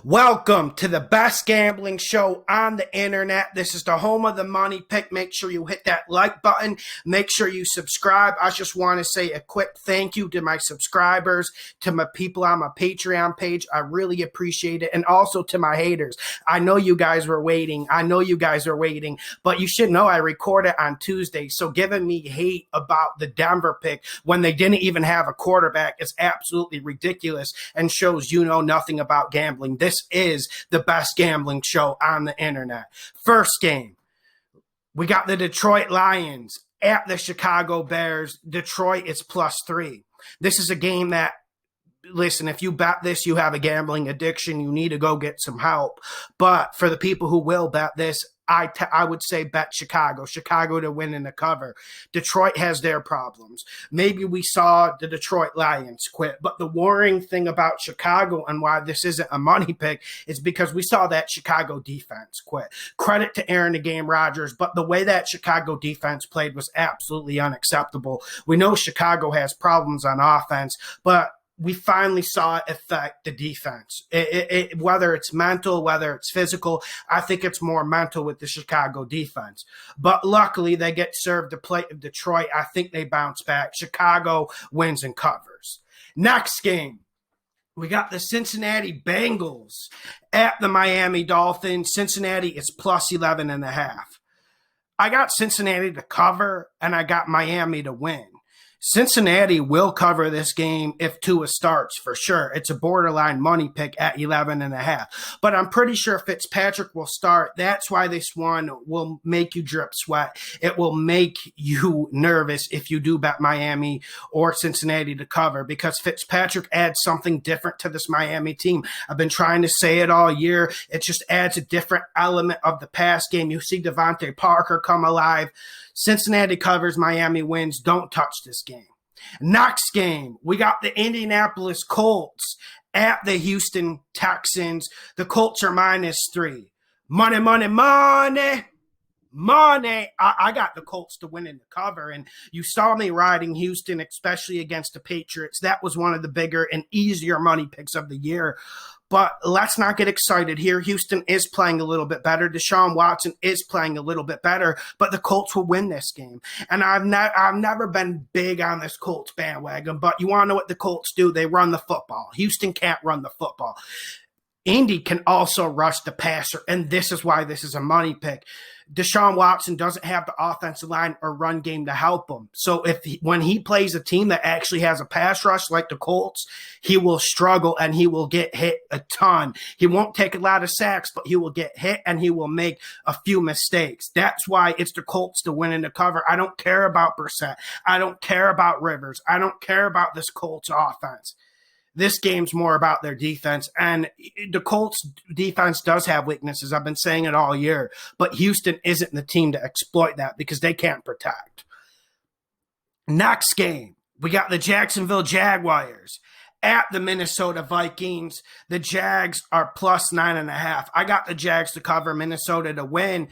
Welcome to the best gambling show on the internet. This is the home of the money pick. Make sure you hit that like button. Make sure you subscribe. I just want to say a quick thank you to my subscribers, to my people on my Patreon page. I really appreciate it. And also to my haters. I know you guys were waiting. But you should know I recorded on Tuesday. So giving me hate about the Denver pick when they didn't even have a quarterback is absolutely ridiculous and shows you know nothing about gambling. This is the best gambling show on the internet. First game, we got the Detroit Lions at the Chicago Bears. Detroit is +3. This is a game that, listen, if you bet this, you have a gambling addiction. You need to go get some help. But for the people who will bet this, I would say bet Chicago to win in the cover. Detroit has their problems. Maybe we saw the Detroit Lions quit, but the worrying thing about Chicago and why this isn't a money pick is because we saw that Chicago defense quit. Credit to Aaron the Game Rodgers, but the way that Chicago defense played was absolutely unacceptable. We know Chicago has problems on offense, but we finally saw it affect the defense. Whether it's mental, whether it's physical, I think it's more mental with the Chicago defense. But luckily, they get served the plate of Detroit. I think they bounce back. Chicago wins and covers. Next game, we got the Cincinnati Bengals at the Miami Dolphins. Cincinnati is +11.5. I got Cincinnati to cover, and I got Miami to win. Cincinnati will cover this game if Tua starts for sure. It's a borderline money pick at 11.5. But I'm pretty sure Fitzpatrick will start. That's why this one will make you drip sweat. It will make you nervous if you do bet Miami or Cincinnati to cover, because Fitzpatrick adds something different to this Miami team. I've been trying to say it all year. It just adds a different element of the pass game. You see Devontae Parker come alive. Cincinnati covers, Miami wins. Don't touch this game. Next game, we got the Indianapolis Colts at the Houston Texans. The Colts are -3. Money. I got the Colts to win in the cover, and you saw me riding Houston, especially against the Patriots. That was one of the bigger and easier money picks of the year. But let's not get excited here. Houston is playing a little bit better. Deshaun Watson is playing a little bit better, but the Colts will win this game. And I've never been big on this Colts bandwagon, but you want to know what the Colts do? They run the football. Houston can't run the football. Indy can also rush the passer, and this is why this is a money pick. Deshaun Watson doesn't have the offensive line or run game to help him. So when he plays a team that actually has a pass rush like the Colts, he will struggle and he will get hit a ton. He won't take a lot of sacks, but he will get hit and he will make a few mistakes. That's why it's the Colts to win in the cover. I don't care about Brissett. I don't care about Rivers. I don't care about this Colts offense. This game's more about their defense, and the Colts defense does have weaknesses. I've been saying it all year, but Houston isn't the team to exploit that because they can't protect. Next game, we got the Jacksonville Jaguars at the Minnesota Vikings. The Jags are +9.5. I got the Jags to cover, Minnesota to win.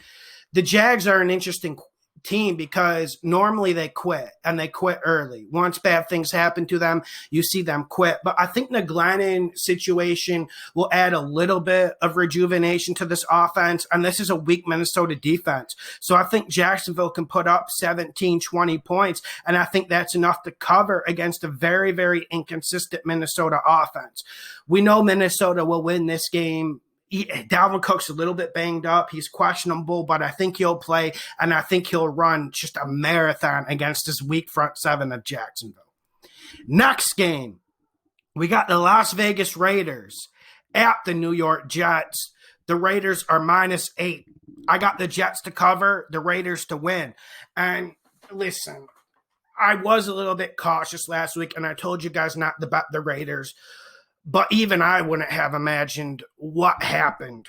The Jags are an interesting team because normally they quit, and they quit early. Once bad things happen to them, you see them quit. But I think the Glennon situation will add a little bit of rejuvenation to this offense, and this is a weak Minnesota defense. So I think Jacksonville can put up 17, 20 points, and I think that's enough to cover against a very, very inconsistent Minnesota offense. We know Minnesota will win this game. Dalvin Cook's a little bit banged up. He's questionable, but I think he'll play, and I think he'll run just a marathon against this weak front seven of Jacksonville. Next game, we got the Las Vegas Raiders at the New York Jets. The Raiders are -8. I got the Jets to cover, the Raiders to win. And listen, I was a little bit cautious last week, and I told you guys not to bet the Raiders. But even I wouldn't have imagined what happened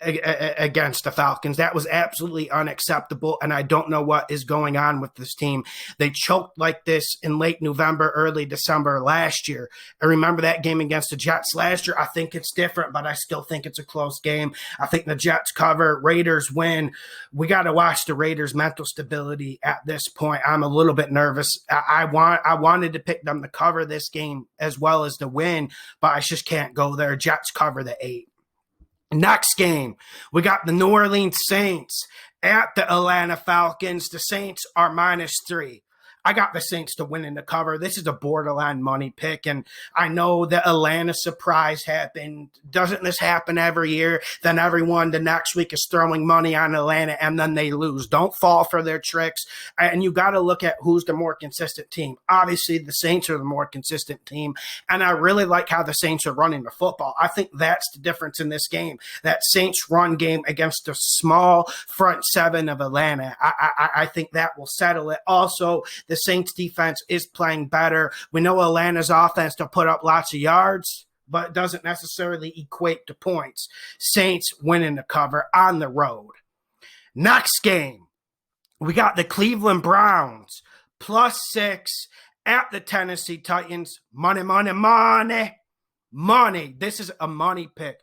against the Falcons. That was absolutely unacceptable, and I don't know what is going on with this team. They choked like this in late November, early December last year. I remember that game against the Jets last year. I think it's different, but I still think it's a close game. I think the Jets cover, Raiders win. We got to watch the Raiders' mental stability at this point. I'm a little bit nervous. I wanted to pick them to cover this game as well as to win, but I just can't go there. Jets cover the 8. Next game, we got the New Orleans Saints at the Atlanta Falcons. The Saints are -3. I got the Saints to win in the cover. This is a borderline money pick, and I know the Atlanta surprise happened. Doesn't this happen every year? Then everyone the next week is throwing money on Atlanta, and then they lose. Don't fall for their tricks, and you got to look at who's the more consistent team. Obviously, the Saints are the more consistent team, and I really like how the Saints are running the football. I think that's the difference in this game. That Saints run game against the small front seven of Atlanta. I think that will settle it. Also, the Saints defense is playing better. We know Atlanta's offense to put up lots of yards, but it doesn't necessarily equate to points. Saints winning the cover on the road. Next game, we got the Cleveland Browns +6 at the Tennessee Titans. Money, money, money, money. This is a money pick.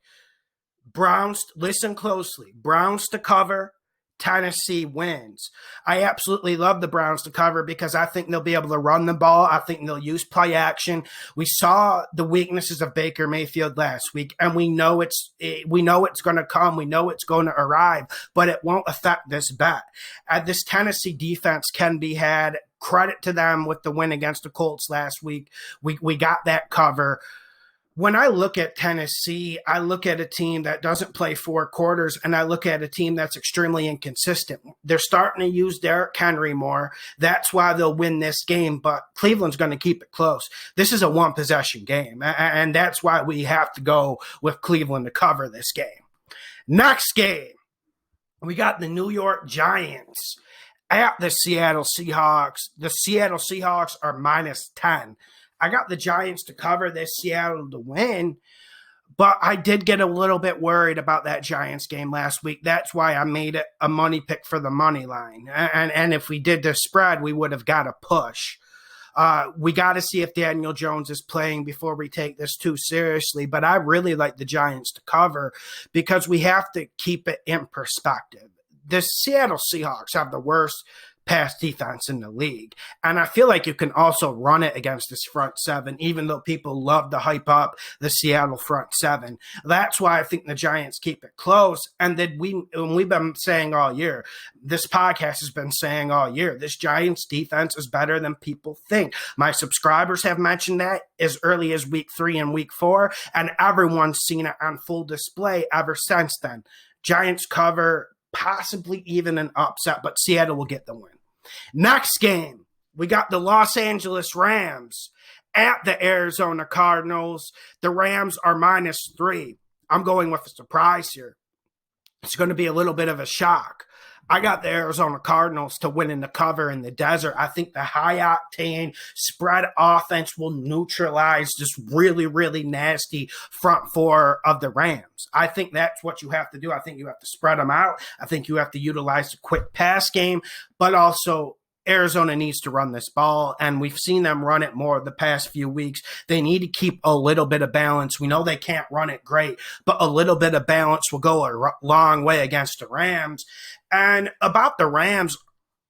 Browns, listen closely. Browns to cover. Tennessee wins. I absolutely love the Browns to cover because I think they'll be able to run the ball. I think they'll use play action. We saw the weaknesses of Baker Mayfield last week, and we know it's going to come. We know it's going to arrive, but it won't affect this bet. This Tennessee defense can be had. Credit to them with the win against the Colts last week. We got that cover. When I look at Tennessee, I look at a team that doesn't play 4 quarters, and I look at a team that's extremely inconsistent. They're starting to use Derrick Henry more. That's why they'll win this game, but Cleveland's going to keep it close. This is a one-possession game, and that's why we have to go with Cleveland to cover this game. Next game, we got the New York Giants at the Seattle Seahawks. The Seattle Seahawks are -10. I got the Giants to cover this, Seattle to win, but I did get a little bit worried about that Giants game last week. That's why I made it a money pick for the money line. And if we did the spread, we would have got a push. We got to see if Daniel Jones is playing before we take this too seriously, but I really like the Giants to cover because we have to keep it in perspective. The Seattle Seahawks have the worst pass defense in the league. And I feel like you can also run it against this front seven, even though people love to hype up the Seattle front seven. That's why I think the Giants keep it close. And that we've been saying all year, this podcast has been saying all year, this Giants defense is better than people think. My subscribers have mentioned that as early as week 3 and week 4, and everyone's seen it on full display ever since then. Giants cover, possibly even an upset, but Seattle will get the win. Next game, we got the Los Angeles Rams at the Arizona Cardinals. The Rams are -3. I'm going with a surprise here. It's going to be a little bit of a shock. I got the Arizona Cardinals to win in the cover in the desert. I think the high-octane spread offense will neutralize this really, really nasty front 4 of the Rams. I think that's what you have to do. I think you have to spread them out. I think you have to utilize the quick pass game, but also Arizona needs to run this ball, and we've seen them run it more the past few weeks. They need to keep a little bit of balance. We know they can't run it great, but a little bit of balance will go a long way against the Rams. And about the Rams,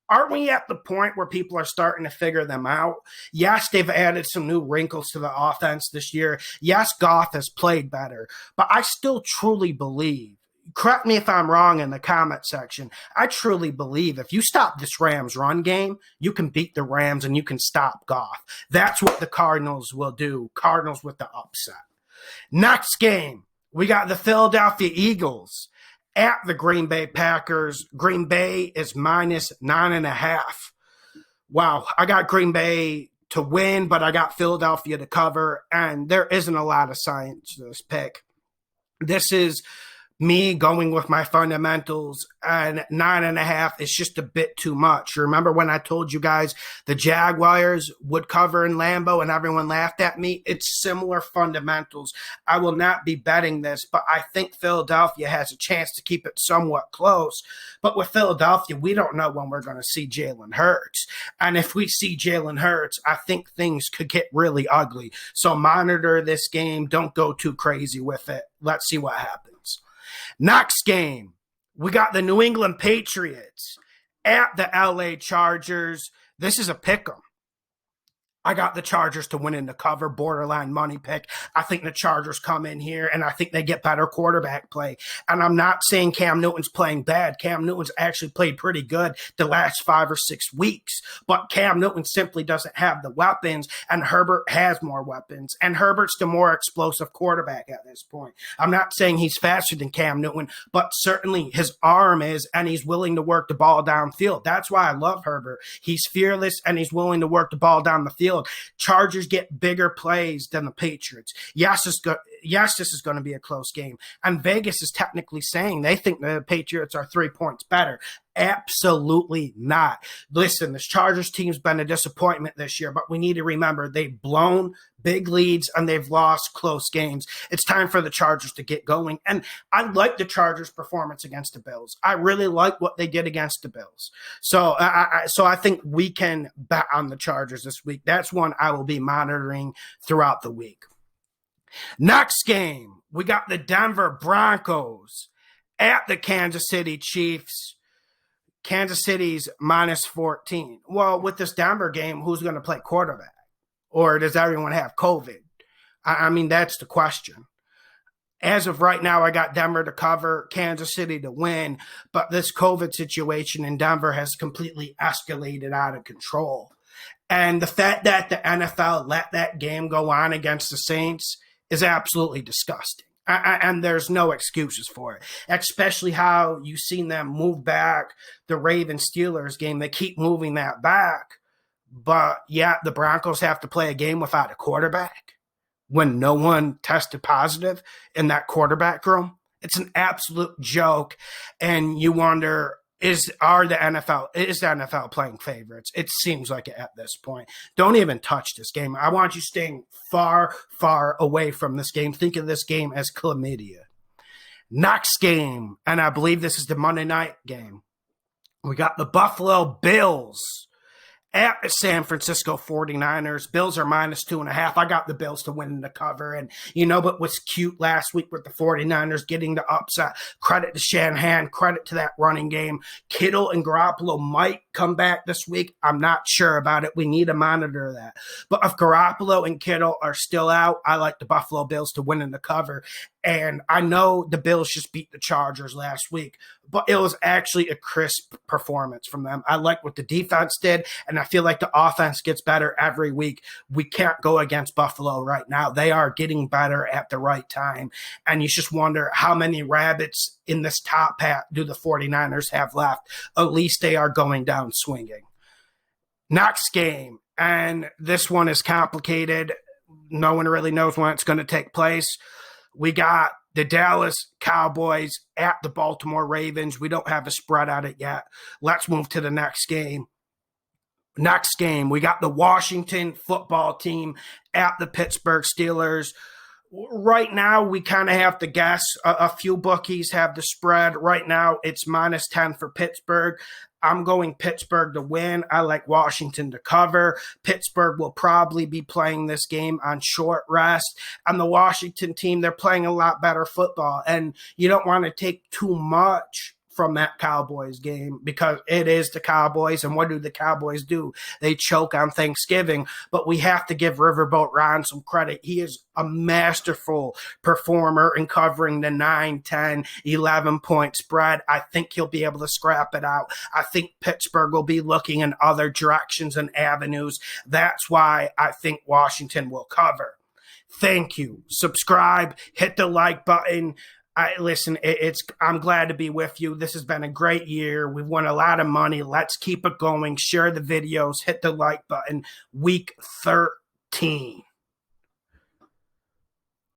aren't we at the point where people are starting to figure them out? Yes, they've added some new wrinkles to the offense this year. Yes, Goff has played better, but I still truly believe, correct me if I'm wrong in the comment section, I truly believe if you stop this Rams run game, you can beat the Rams and you can stop Goff. That's what the Cardinals will do. Cardinals with the upset. Next game, we got the Philadelphia Eagles at the Green Bay Packers. Green Bay is -9.5. Wow, I got Green Bay to win, but I got Philadelphia to cover, and there isn't a lot of science to this pick. This is me going with my fundamentals, and 9.5 is just a bit too much. Remember when I told you guys the Jaguars would cover in Lambeau and everyone laughed at me? It's similar fundamentals. I will not be betting this, but I think Philadelphia has a chance to keep it somewhat close. But with Philadelphia, we don't know when we're going to see Jalen Hurts. And if we see Jalen Hurts, I think things could get really ugly. So monitor this game. Don't go too crazy with it. Let's see what happens. Next game, we got the New England Patriots at the LA Chargers. This is a pick'em. I got the Chargers to win in the cover, borderline money pick. I think the Chargers come in here and I think they get better quarterback play. And I'm not saying Cam Newton's playing bad. Cam Newton's actually played pretty good the last 5 or 6 weeks. But Cam Newton simply doesn't have the weapons, and Herbert has more weapons. And Herbert's the more explosive quarterback at this point. I'm not saying he's faster than Cam Newton, but certainly his arm is, and he's willing to work the ball downfield. That's why I love Herbert. He's fearless and he's willing to work the ball down the field. Chargers get bigger plays than the Patriots. Yes, this is going to be a close game. And Vegas is technically saying they think the Patriots are 3 points better. Absolutely not. Listen, this Chargers team's been a disappointment this year, but we need to remember they've blown big leads and they've lost close games. It's time for the Chargers to get going. And I like the Chargers' performance against the Bills. I really like what they did against the Bills. So I think we can bet on the Chargers this week. That's one I will be monitoring throughout the week. Next game, we got the Denver Broncos at the Kansas City Chiefs. Kansas City's minus 14. Well, with this Denver game, who's going to play quarterback? Or does everyone have COVID? I mean, that's the question. As of right now, I got Denver to cover, Kansas City to win, but this COVID situation in Denver has completely escalated out of control. And the fact that the NFL let that game go on against the Saints is absolutely disgusting. And there's no excuses for it, especially how you've seen them move back the Ravens-Steelers game. They keep moving that back. But, yeah, the Broncos have to play a game without a quarterback when no one tested positive in that quarterback room. It's an absolute joke. And you wonder, is the NFL playing favorites? It seems like it at this point. Don't even touch this game. I want you staying far, far away from this game. Think of this game as chlamydia. Next game, and I believe this is the Monday night game. We got the Buffalo Bills at the San Francisco 49ers. Bills are minus 2.5. I got the Bills to win the cover. And, but what's cute last week with the 49ers getting the upset. Credit to Shanahan. Credit to that running game. Kittle and Garoppolo might come back this week. I'm not sure about it. We need to monitor that. But if Garoppolo and Kittle are still out, I like the Buffalo Bills to win in the cover. And I know the Bills just beat the Chargers last week, but it was actually a crisp performance from them. I like what the defense did, and I feel like the offense gets better every week. We can't go against Buffalo right now. They are getting better at the right time, and you just wonder how many rabbits in this top hat do the 49ers have left. At least they are going down swinging. Next game, and this one is complicated. No one really knows when it's going to take place. We got the Dallas Cowboys at the Baltimore Ravens. We don't have a spread on it yet. Let's move to the next game. Next game, we got the Washington football team at the Pittsburgh Steelers. Right now, we kind of have to guess. A few bookies have the spread. Right now, it's minus 10 for Pittsburgh. I'm going Pittsburgh to win. I like Washington to cover. Pittsburgh will probably be playing this game on short rest. And the Washington team, they're playing a lot better football. And you don't want to take too much from that Cowboys game because it is the Cowboys. And what do the Cowboys do? They choke on Thanksgiving. But we have to give Riverboat Ron some credit. He is a masterful performer in covering the 9, 10, 11-point spread. I think he'll be able to scrap it out. I think Pittsburgh will be looking in other directions and avenues. That's why I think Washington will cover. Thank you. Subscribe, hit the like button. I'm glad to be with you. This has been a great year. We've won a lot of money. Let's keep it going. Share the videos. Hit the like button. Week 13.